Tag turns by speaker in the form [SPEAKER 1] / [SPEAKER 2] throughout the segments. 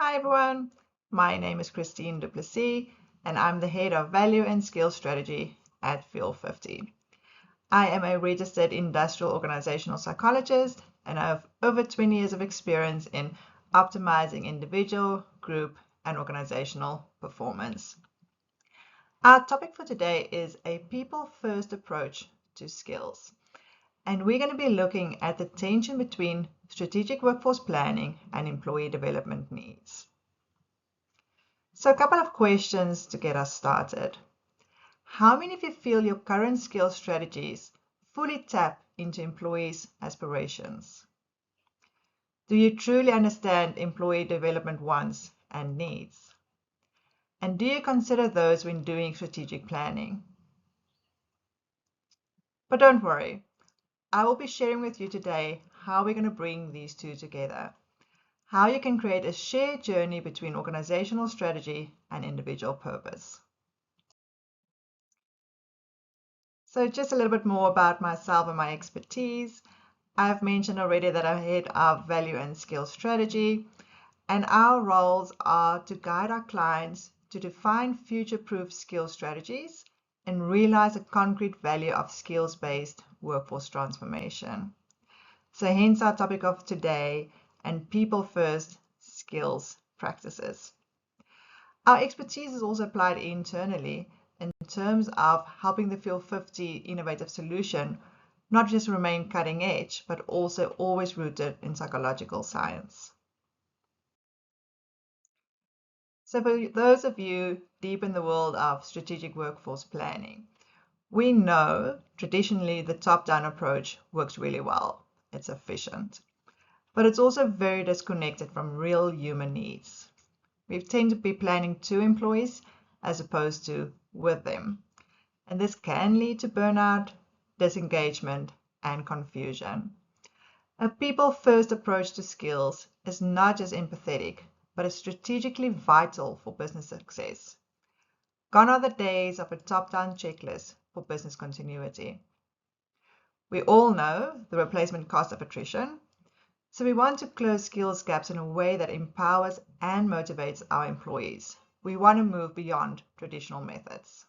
[SPEAKER 1] Hi everyone, my name is Christine du Plessis and I'm the head of Value and Skills Strategy at PeopleFirst. I am a registered industrial organizational psychologist and I have over 20 years of experience in optimizing individual, group, and organizational performance. Our topic for today is a people-first approach to skills. And we're going to be looking at the tension between strategic workforce planning and employee development needs. So a couple of questions to get us started. How many of you feel your current skill strategies fully tap into employees' aspirations? Do you truly understand employee development wants and needs? And do you consider those when doing strategic planning? But don't worry, I will be sharing with you today how we're going to bring these two together, how you can create a shared journey between organizational strategy and individual purpose. So just a little bit more about myself and my expertise. I've mentioned already that I'm head of value and skill strategy, and our roles are to guide our clients to define future-proof skill strategies and realize the concrete value of skills-based workforce transformation. So hence our topic of today, and people-first skills practices. Our expertise is also applied internally in terms of helping the Field 50 innovative solution not just remain cutting edge, but also always rooted in psychological science. So for those of you deep in the world of strategic workforce planning, we know traditionally the top-down approach works really well. It's efficient, but it's also very disconnected from real human needs. We tend to be planning to employees as opposed to with them. And this can lead to burnout, disengagement, and confusion. A people-first approach to skills is not just empathetic, but is strategically vital for business success. Gone are the days of a top-down checklist for business continuity. We all know the replacement cost of attrition, so we want to close skills gaps in a way that empowers and motivates our employees. We want to move beyond traditional methods.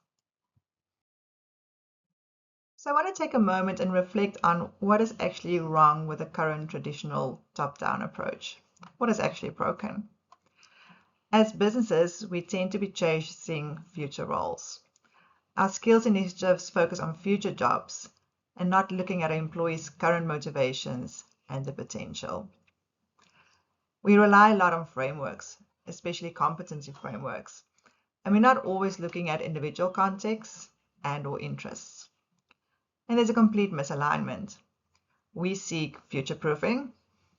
[SPEAKER 1] So I want to take a moment and reflect on what is actually wrong with the current traditional top-down approach. What is actually broken? As businesses, we tend to be chasing future roles. Our skills initiatives focus on future jobs and not looking at our employees' current motivations and the potential. We rely a lot on frameworks, especially competency frameworks, and we're not always looking at individual contexts and/or interests. And there's a complete misalignment. We seek future-proofing,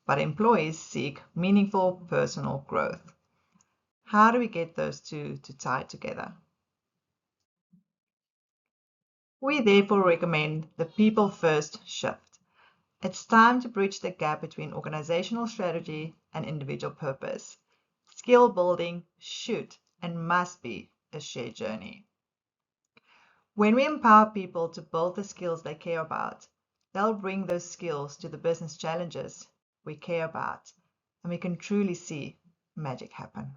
[SPEAKER 1] but employees seek meaningful personal growth. How do we get those two to tie together? We therefore recommend the people-first shift. It's time to bridge the gap between organizational strategy and individual purpose. Skill building should and must be a shared journey. When we empower people to build the skills they care about, they'll bring those skills to the business challenges we care about, and we can truly see magic happen.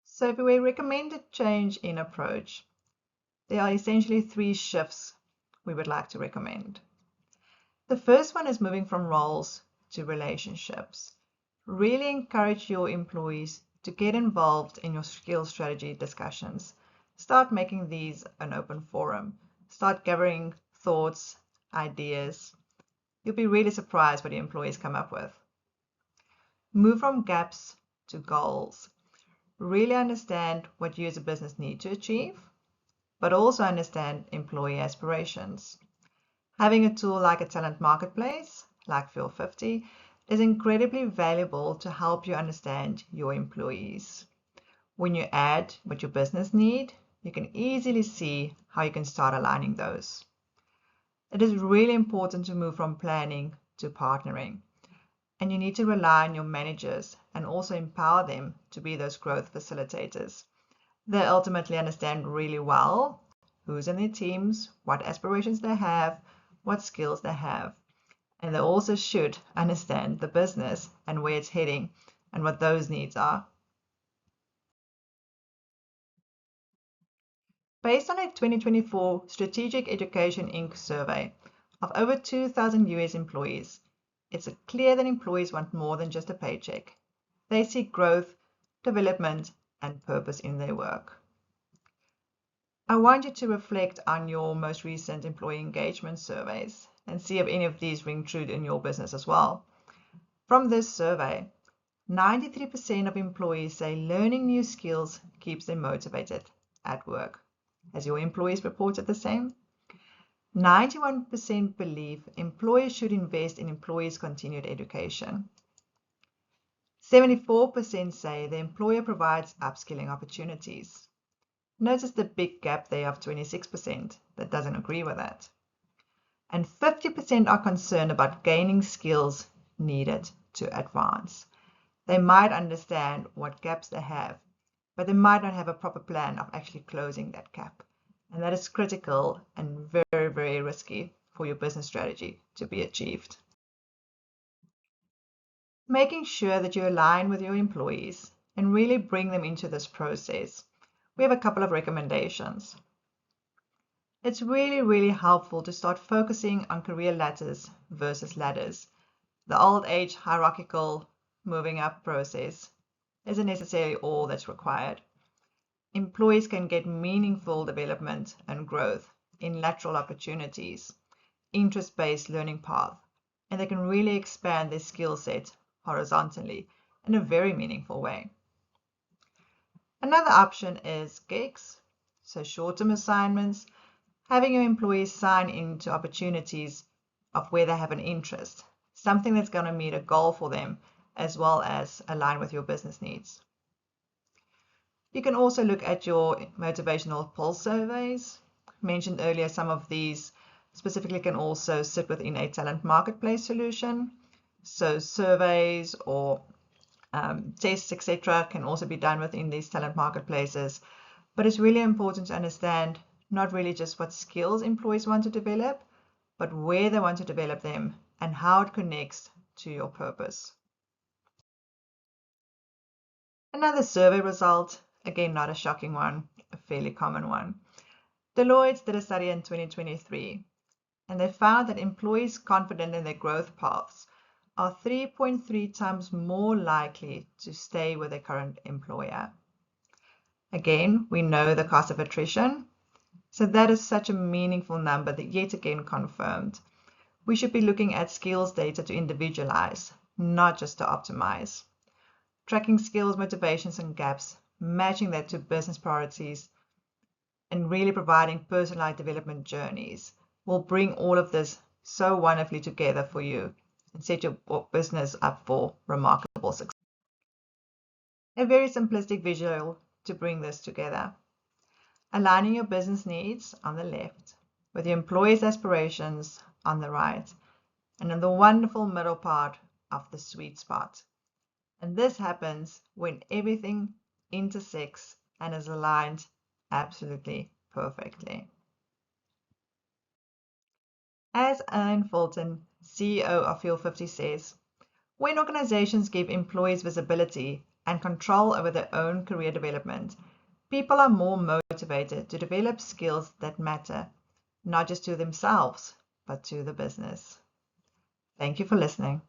[SPEAKER 1] So if we recommend a change in approach, there are essentially 3 shifts we would like to recommend. The first one is moving from roles to relationships. Really encourage your employees to get involved in your skill strategy discussions. Start making these an open forum. Start gathering thoughts, ideas. You'll be really surprised what your employees come up with. Move from gaps to goals. Really understand what you as a business need to achieve, but also understand employee aspirations. Having a tool like a talent marketplace, like Field 50, is incredibly valuable to help you understand your employees. When you add what your business need, you can easily see how you can start aligning those. It is really important to move from planning to partnering, and you need to rely on your managers and also empower them to be those growth facilitators. They ultimately understand really well who's in their teams, what aspirations they have, what skills they have, And they also should understand the business and where it's heading and what those needs are. Based on a 2024 Strategic Education Inc. survey of over 2,000 US employees, it's clear that employees want more than just a paycheck. They seek growth, development, and purpose in their work. I want you to reflect on your most recent employee engagement surveys and see if any of these ring true in your business as well. From this survey, 93% of employees say learning new skills keeps them motivated at work. Has your employees reported the same? 91% believe employers should invest in employees' continued education. 74% say the employer provides upskilling opportunities. Notice the big gap there of 26% that doesn't agree with that. And 50% are concerned about gaining skills needed to advance. They might understand what gaps they have, but they might not have a proper plan of actually closing that gap. And that is critical and very, very risky for your business strategy to be achieved. Making sure that you align with your employees and really bring them into this process. We have a couple of recommendations. It's really, really helpful to start focusing on career ladders versus ladders. The old age hierarchical moving up process isn't necessarily all that's required. Employees can get meaningful development and growth in lateral opportunities, interest-based learning path, and they can really expand their skill set horizontally in a very meaningful way. Another option is gigs, so short-term assignments, having your employees sign into opportunities of where they have an interest, something that's going to meet a goal for them as well as align with your business needs. You can also look at your motivational pulse surveys. Mentioned earlier, some of these specifically can also sit within a talent marketplace solution. So surveys or tests, etc., can also be done within these talent marketplaces. But it's really important to understand not really just what skills employees want to develop, but where they want to develop them and how it connects to your purpose. Another survey result, again, not a shocking one, a fairly common one. Deloitte did a study in 2023, and they found that employees confident in their growth paths are 3.3 times more likely to stay with their current employer. Again, we know the cost of attrition, so that is such a meaningful number that yet again confirmed. We should be looking at skills data to individualize, not just to optimize. Tracking skills, motivations, and gaps, matching that to business priorities, and really providing personalized development journeys will bring all of this so wonderfully together for you and set your business up for remarkable success. A very simplistic visual to bring this together. Aligning your business needs on the left with your employees' aspirations on the right, and in the wonderful middle part of the sweet spot. And this happens when everything intersects and is aligned absolutely perfectly. As Ian Fulton, CEO of Fuel 50 says, when organizations give employees visibility and control over their own career development, people are more motivated to develop skills that matter, not just to themselves, but to the business. Thank you for listening.